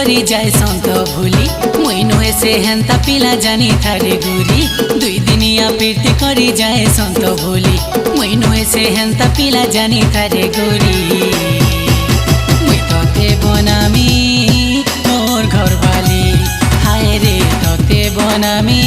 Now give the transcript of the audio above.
करी जाए संत भूली मुई नुहे से हेन्ता पिला जानी थारे गुरी दुई दिनिया प्रीति करी जाए संत भूली मुई नुहे से हेन्ता पिला जानी थारे गुरी मुई तते बनामी मोर घर बाली हाय रे तते बनामी